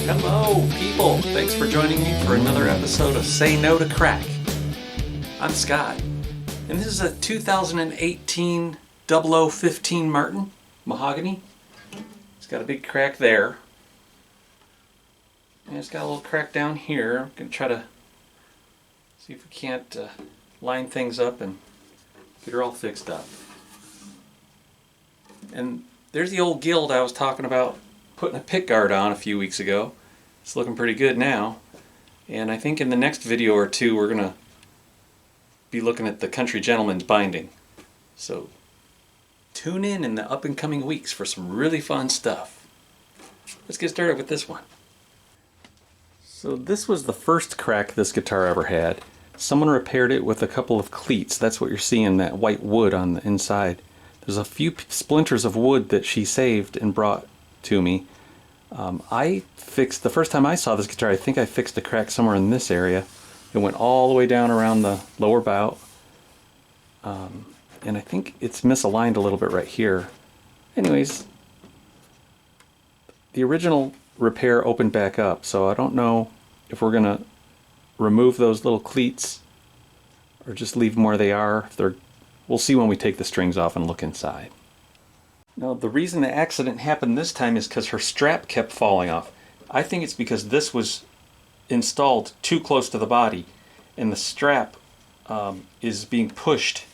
Hello, people! Thanks for joining me for another episode of Say No To Crack. I'm Scott, and this is a 2018 0015 Martin mahogany. It's got a big crack there, and it's got a little crack down here. I'm going to try to see if we can't line things up and get her all fixed up. And there's the old guild I was talking about putting a pick guard on a few weeks ago. It's looking pretty good now. And I think in the next video or two we're going to be looking at the Country Gentleman's binding. So tune in the up and coming weeks for some really fun stuff. Let's get started with this one. So this was the first crack this guitar ever had. Someone repaired it with a couple of cleats. That's what you're seeing, that white wood on the inside. There's a few splinters of wood that she saved and brought to me. I fixed, the first time I saw this guitar, I think I fixed a crack somewhere in this area. It went all the way down around the lower bout. And I think it's misaligned a little bit right here. Anyways, the original repair opened back up, so I don't know if we're gonna remove those little cleats or just leave them where they are. We'll see when we take the strings off and look inside. Now, the reason the accident happened this time is because her strap kept falling off. I think it's because this was installed too close to the body and the strap is being pushed.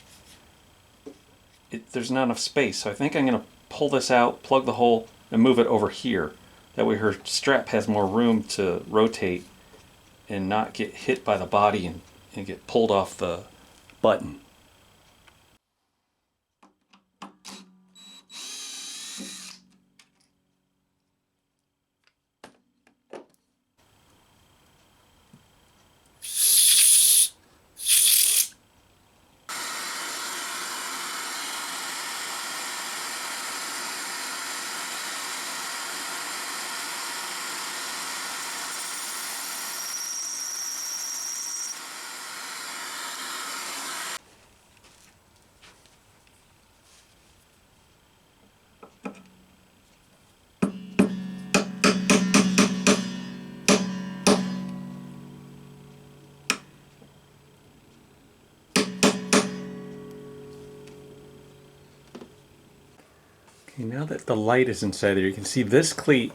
There's not enough space, so I think I'm going to pull this out, plug the hole, and move it over here. That way her strap has more room to rotate and not get hit by the body and get pulled off the button. Okay, now that the light is inside there, you can see this cleat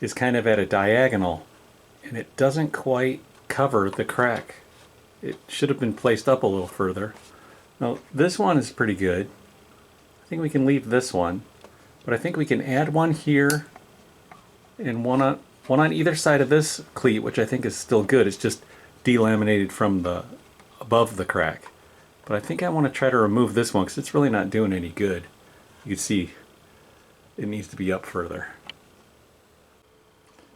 is kind of at a diagonal and it doesn't quite cover the crack. It should have been placed up a little further. Now this one is pretty good. I think we can leave this one, but I think we can add one here and one on either side of this cleat, which I think is still good. It's just delaminated from the above the crack. But I think I want to try to remove this one because it's really not doing any good. You can see it needs to be up further.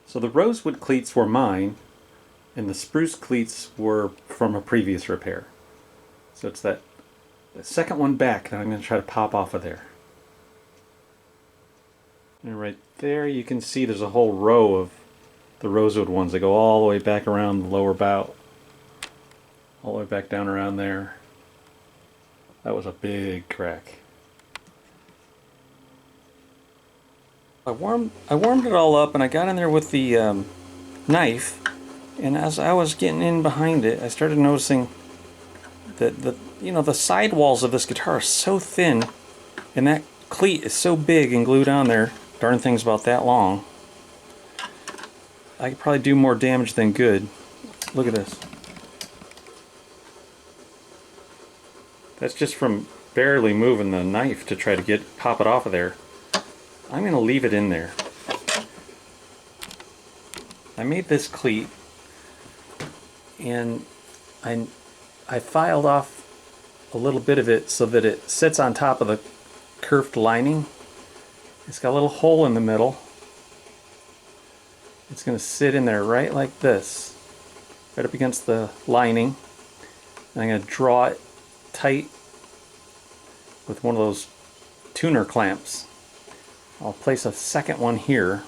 So the rosewood cleats were mine and the spruce cleats were from a previous repair. So it's the second one back that I'm going to try to pop off of there. And right there you can see there's a whole row of the rosewood ones that go all the way back around the lower bout. All the way back down around there. That was a big crack. I warmed it all up and I got in there with the knife, and as I was getting in behind it, I started noticing that the side walls of this guitar are so thin and that cleat is so big and glued on there. Darn thing's about that long. I could probably do more damage than good. Look at this. That's just from barely moving the knife to try to pop it off of there. I'm going to leave it in there. I made this cleat and I filed off a little bit of it so that it sits on top of the curved lining. It's got a little hole in the middle. It's going to sit in there right like this, right up against the lining. And I'm going to draw it tight with one of those tuner clamps. I'll place a second one here.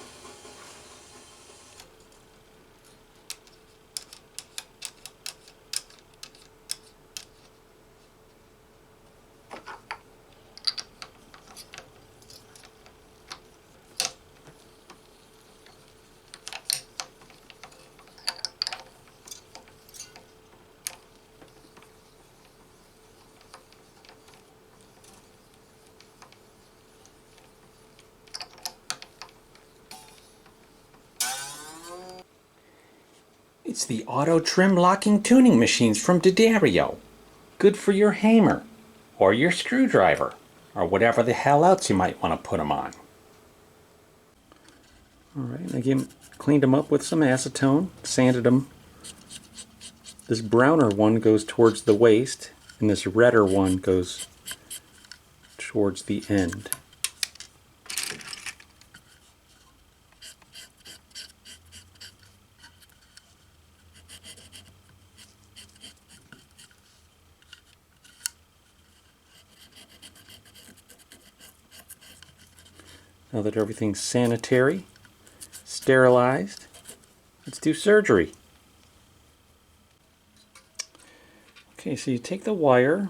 It's the auto trim locking tuning machines from D'Addario. Good for your hammer, or your screwdriver, or whatever the hell else you might want to put them on. Alright, again, cleaned them up with some acetone, sanded them. This browner one goes towards the waist, and this redder one goes towards the end. Now that everything's sanitary, sterilized, let's do surgery. Okay, so you take the wire,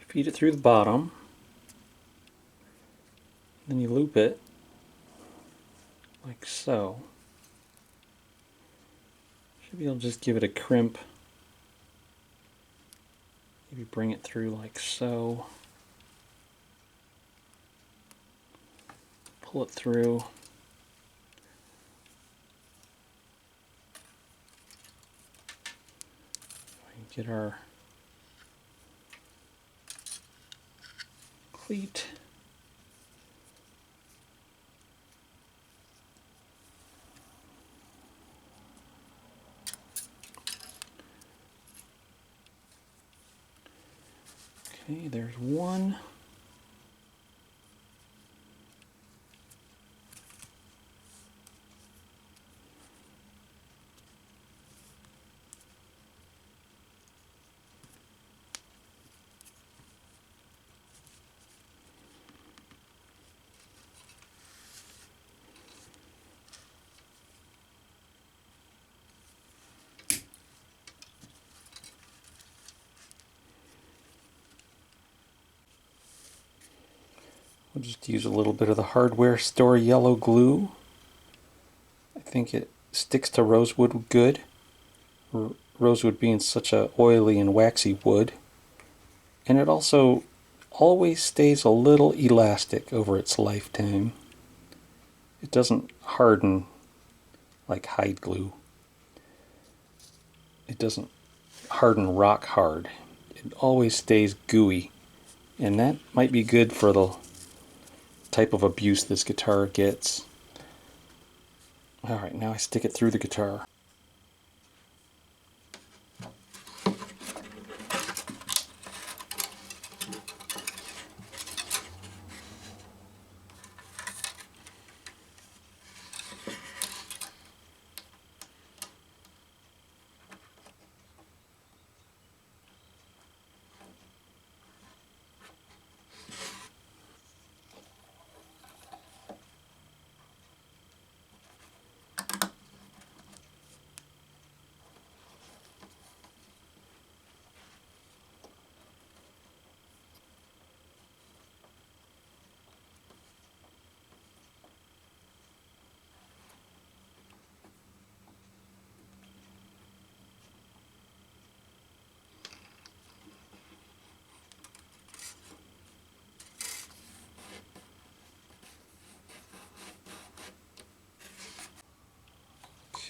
feed it through the bottom, then you loop it like so. Should be able to just give it a crimp. Maybe bring it through like so. Pull it through. Get our cleat. Okay, there's one. We'll just use a little bit of the hardware store yellow glue. I think it sticks to rosewood good. Rosewood being such a oily and waxy wood. And it also always stays a little elastic over its lifetime. It doesn't harden like hide glue. It doesn't harden rock hard. It always stays gooey. And that might be good for the type of abuse this guitar gets. Alright, now I stick it through the guitar.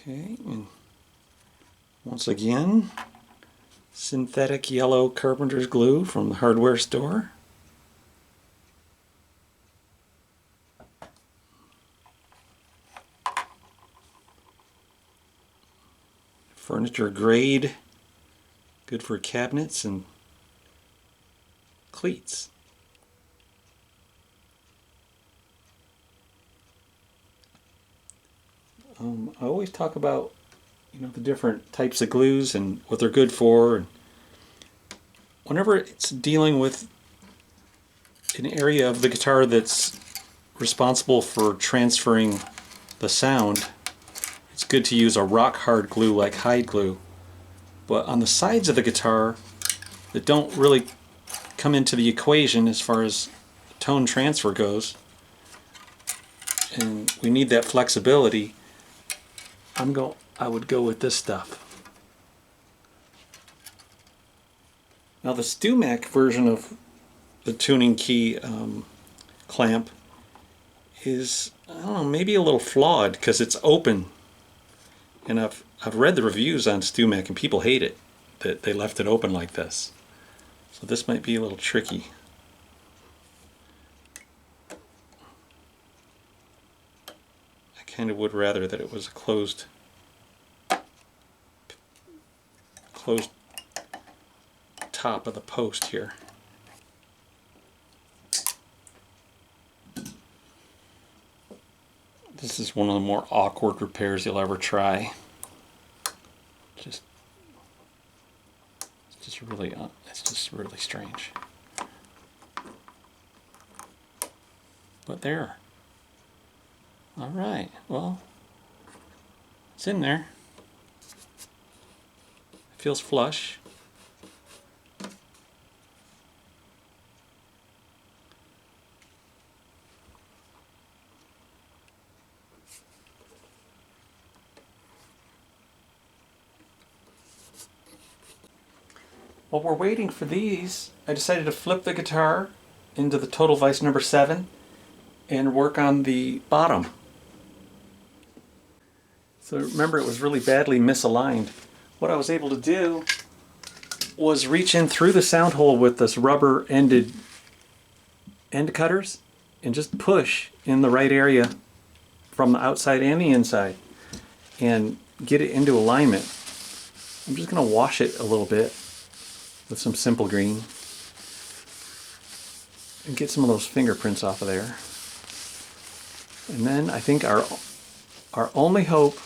Okay, and once again, synthetic yellow carpenter's glue from the hardware store. Furniture grade, good for cabinets and cleats. I always talk about, the different types of glues and what they're good for. And whenever it's dealing with an area of the guitar that's responsible for transferring the sound, it's good to use a rock hard glue like hide glue. But on the sides of the guitar that don't really come into the equation as far as tone transfer goes, and we need that flexibility, I would go with this stuff. Now the StewMac version of the tuning key clamp is, I don't know, maybe a little flawed because it's open. And I've read the reviews on StewMac and people hate it, that they left it open like this. So this might be a little tricky. I kind of would rather that it was a closed top of the post here. This is one of the more awkward repairs you'll ever try. It's just really strange. But there. All right. Well, it's in there. It feels flush. While we're waiting for these, I decided to flip the guitar into the Total Vise number 7 and work on the bottom. So remember, it was really badly misaligned. What I was able to do was reach in through the sound hole with this rubber-ended end cutters and just push in the right area from the outside and the inside and get it into alignment. I'm just going to wash it a little bit with some Simple Green and get some of those fingerprints off of there. And then I think our only hope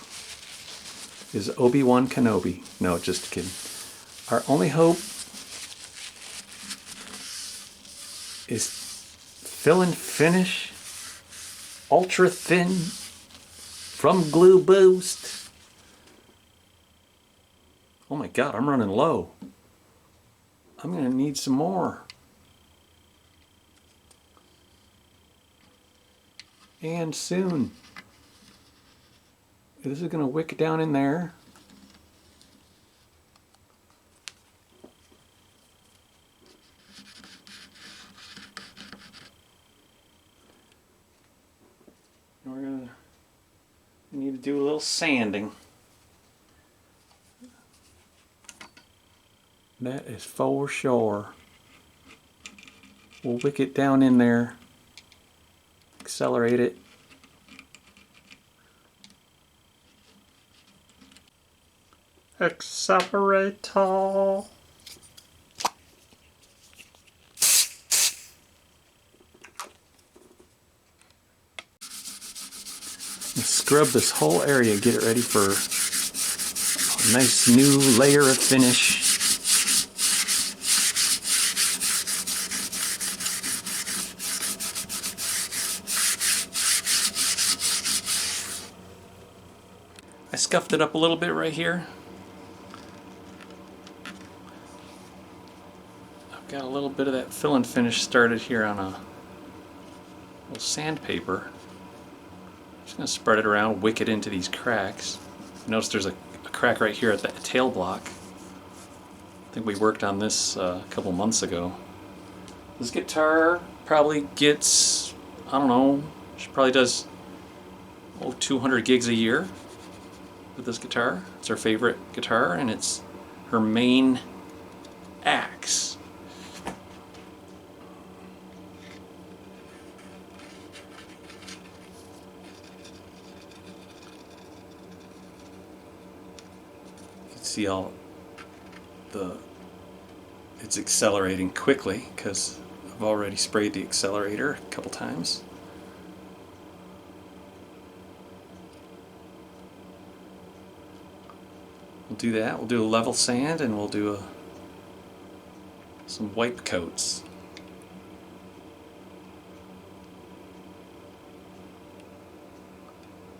is Obi-Wan Kenobi. No, just kidding. Our only hope is Fill and Finish Ultra Thin from Glue Boost. Oh my God, I'm running low. I'm going to need some more. And soon. This is going to wick down in there. And we're going to need to do a little sanding. That is for sure. We'll wick it down in there, accelerate it. Accelerator. Scrub this whole area, get it ready for a nice new layer of finish. I scuffed it up a little bit right here. I've got a little bit of that fill and finish started here on a little sandpaper. Just going to spread it around, wick it into these cracks. Notice there's a crack right here at the tail block. I think we worked on this a couple months ago. This guitar probably gets, I don't know, she probably does 200 gigs a year with this guitar. It's her favorite guitar and it's her main axe. You can see all it's accelerating quickly because I've already sprayed the accelerator a couple times. We'll do that. We'll do a level sand and we'll do some wipe coats.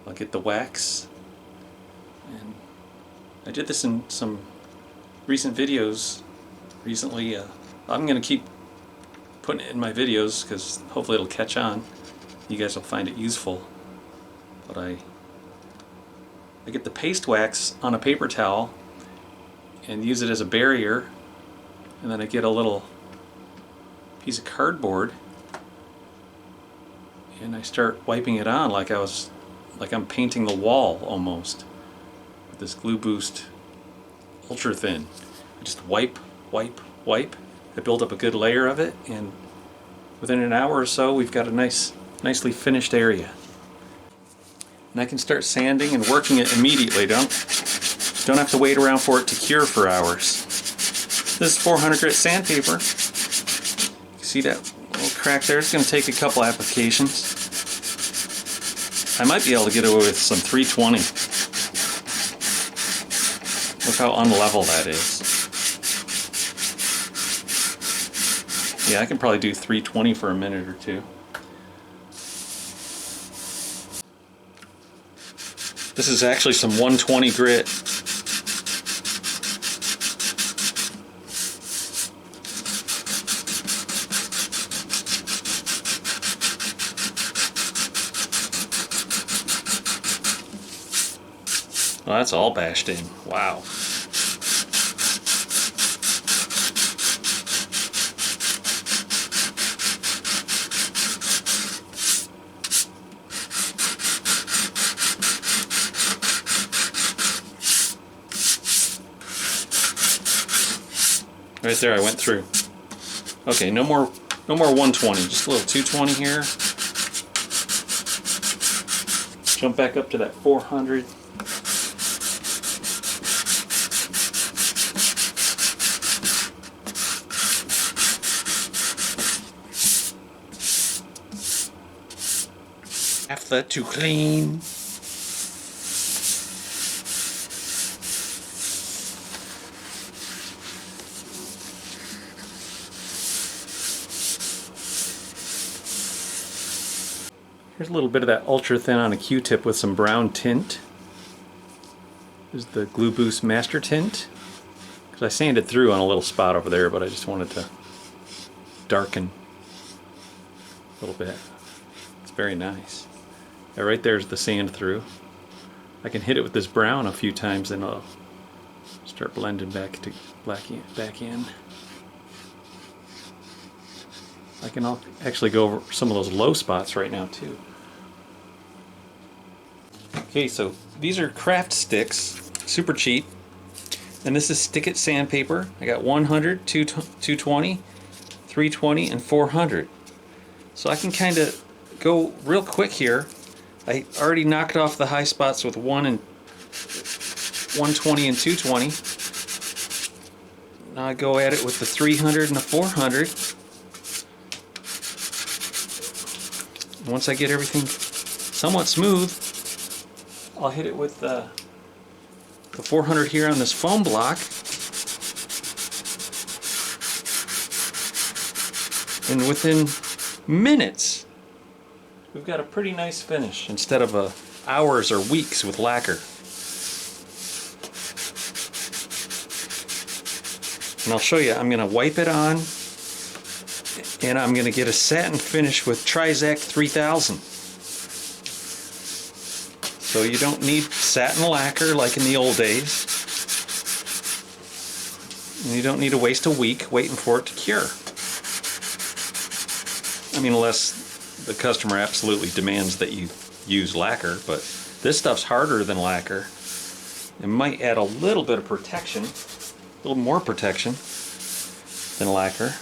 I'll get the wax, and I did this in some recent videos recently. I'm going to keep putting it in my videos because hopefully it'll catch on. You guys will find it useful. But I get the paste wax on a paper towel and use it as a barrier, and then I get a little piece of cardboard and I start wiping it on like I'm painting the wall almost. this Glue Boost Ultra Thin. I just wipe, wipe, wipe. I build up a good layer of it, and within an hour or so we've got a nicely finished area. And I can start sanding and working it immediately. Don't have to wait around for it to cure for hours. This is 400 grit sandpaper. See that little crack there? It's going to take a couple applications. I might be able to get away with some 320. Look how unlevel that is. Yeah, I can probably do 320 for a minute or two. This is actually some 120 grit. Well, that's all bashed in. Wow. Right there, I went through. Okay, no more 120, just a little 220 here. Jump back up to that 400. After to clean. Here's a little bit of that ultra thin on a Q-tip with some brown tint. This is the Glue Boost Master Tint. Because I sanded through on a little spot over there, but I just wanted to darken a little bit. It's very nice. Yeah, right there's the sand through. I can hit it with this brown a few times and it'll start blending back in. I can actually go over some of those low spots right now too. Okay, so these are craft sticks, super cheap. And this is Stick It sandpaper. I got 100, 220, 320, and 400. So I can kind of go real quick here. I already knocked off the high spots with 120 and 220. Now I go at it with the 300 and the 400. Once I get everything somewhat smooth, I'll hit it with the 400 here on this foam block. And within minutes, we've got a pretty nice finish instead of hours or weeks with lacquer. And I'll show you, I'm going to wipe it on and I'm going to get a satin finish with Trizact 3000. So you don't need satin lacquer like in the old days. And you don't need to waste a week waiting for it to cure. I mean, unless the customer absolutely demands that you use lacquer, but this stuff's harder than lacquer. It might add a little bit of protection, a little more protection than lacquer.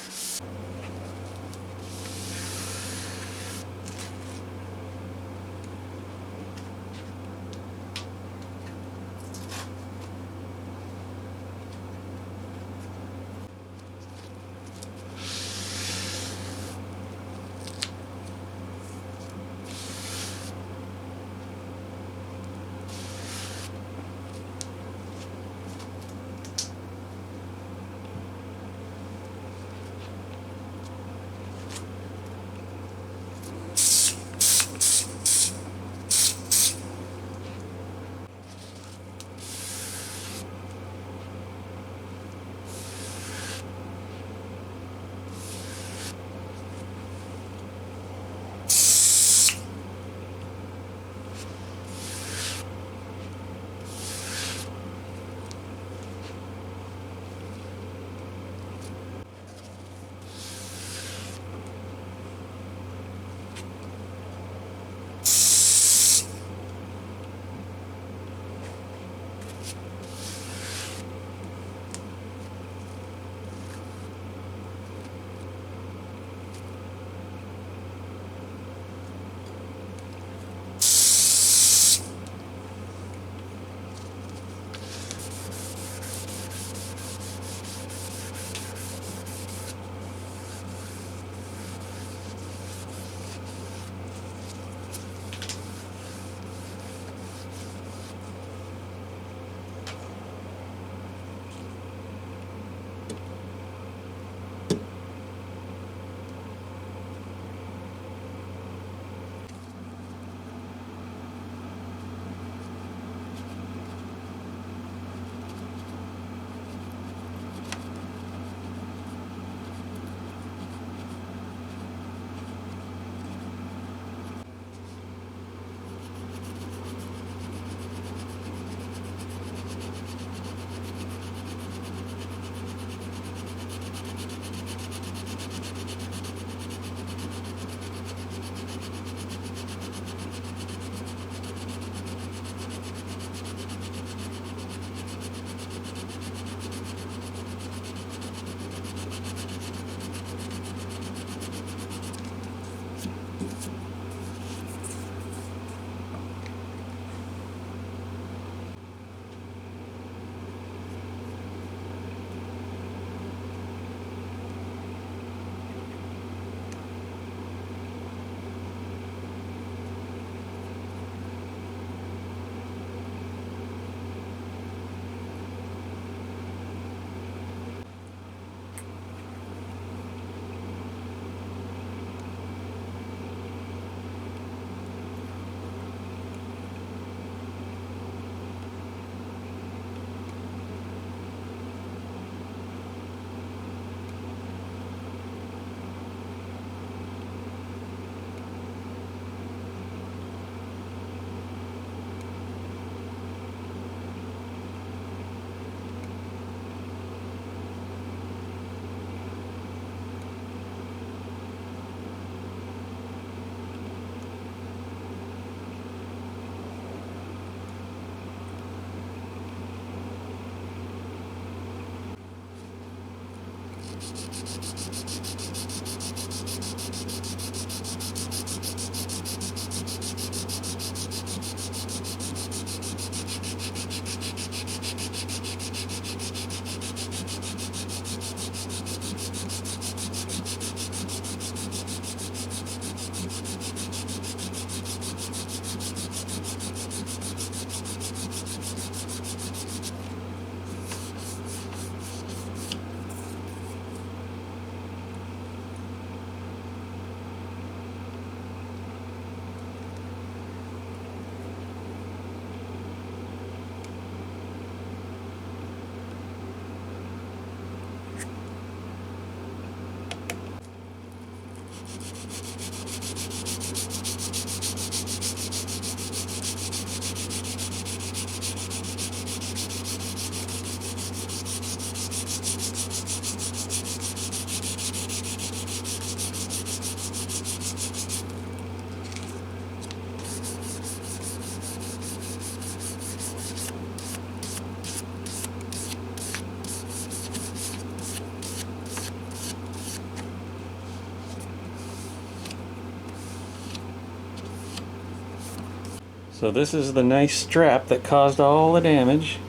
So this is the nice strap that caused all the damage.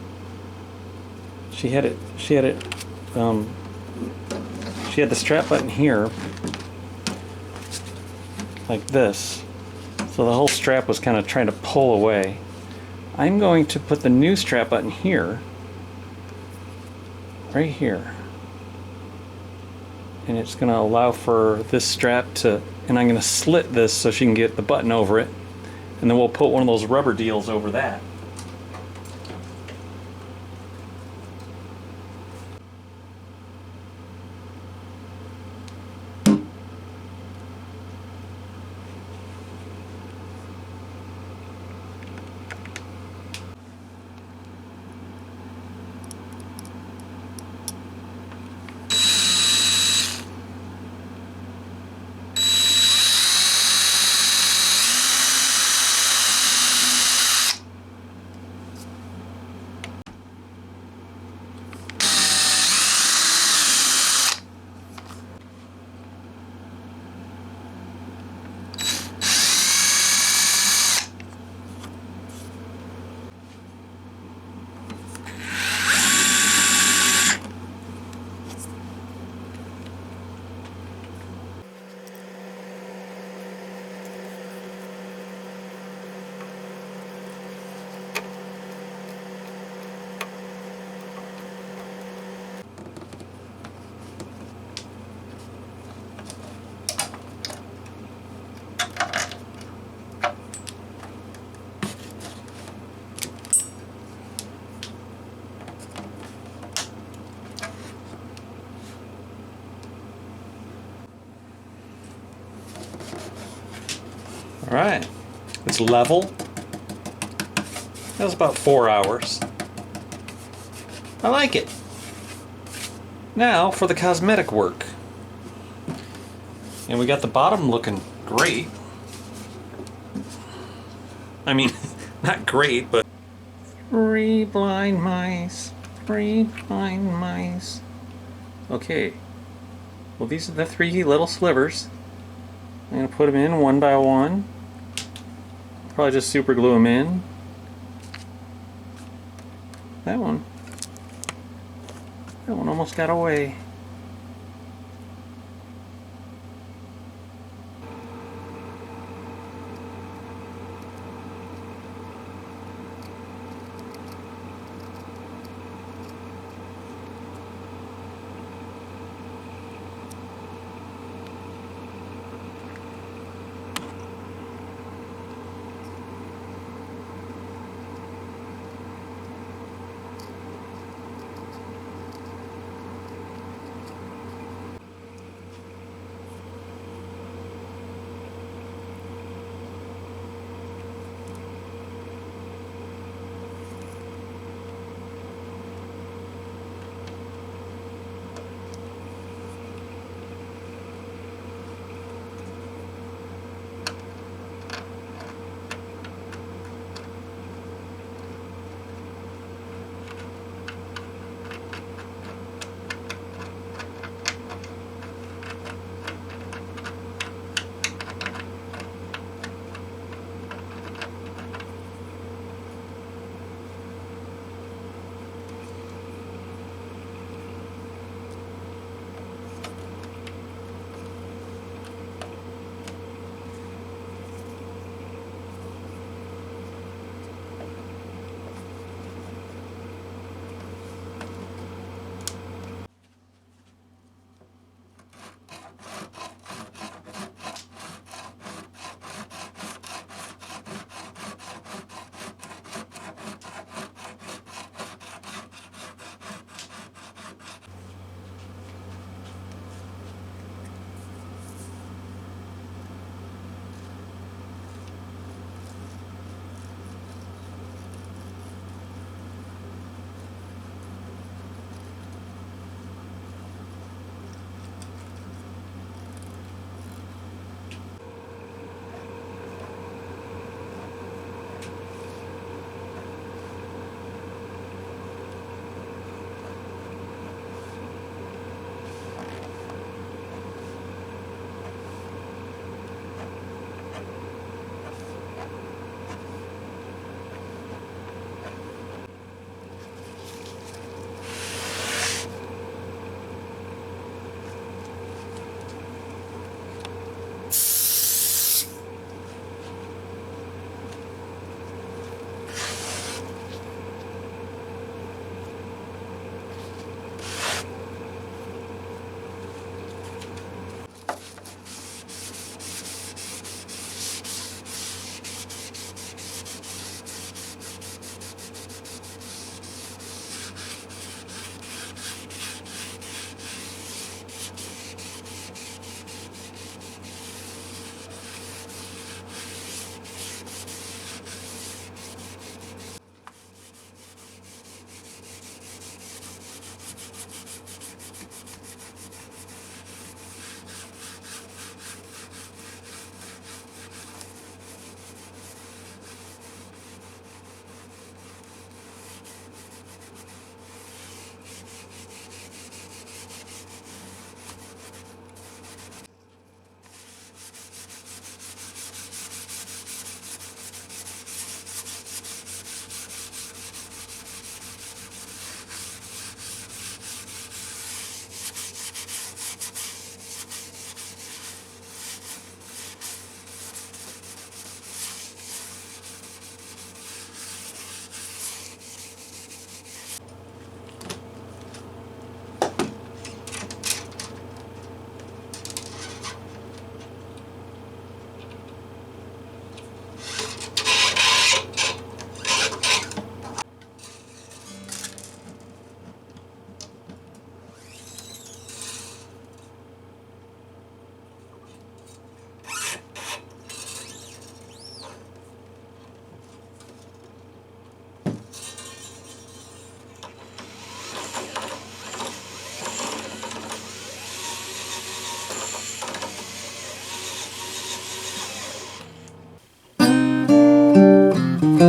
She had the strap button here, like this. So the whole strap was kind of trying to pull away. I'm going to put the new strap button here, right here. And it's going to allow for this strap to, and I'm going to slit this so she can get the button over it. And then we'll put one of those rubber deals over that. All right, it's level. That was about 4 hours. I like it. Now for the cosmetic work. And we got the bottom looking great. I mean, not great, but... 3 blind mice, 3 blind mice. Okay, well these are the 3 little slivers. I'm going to put them in one by one. Probably just super glue them in. That one almost got away. Do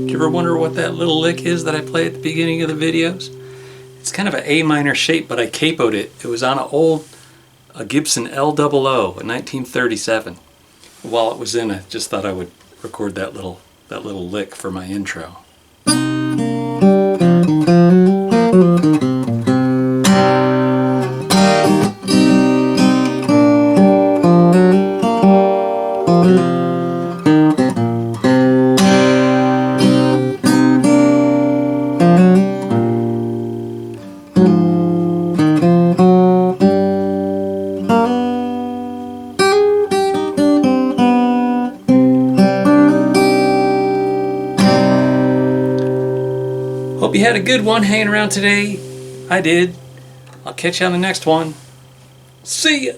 you ever wonder what that little lick is that I play at the beginning of the videos? It's kind of an A minor shape, but I capoed it. It was on an old Gibson L00 in 1937. While it was in, I just thought I would record that little lick for my intro. Hope you had a good one hanging around today. I did. I'll catch you on the next one. See ya!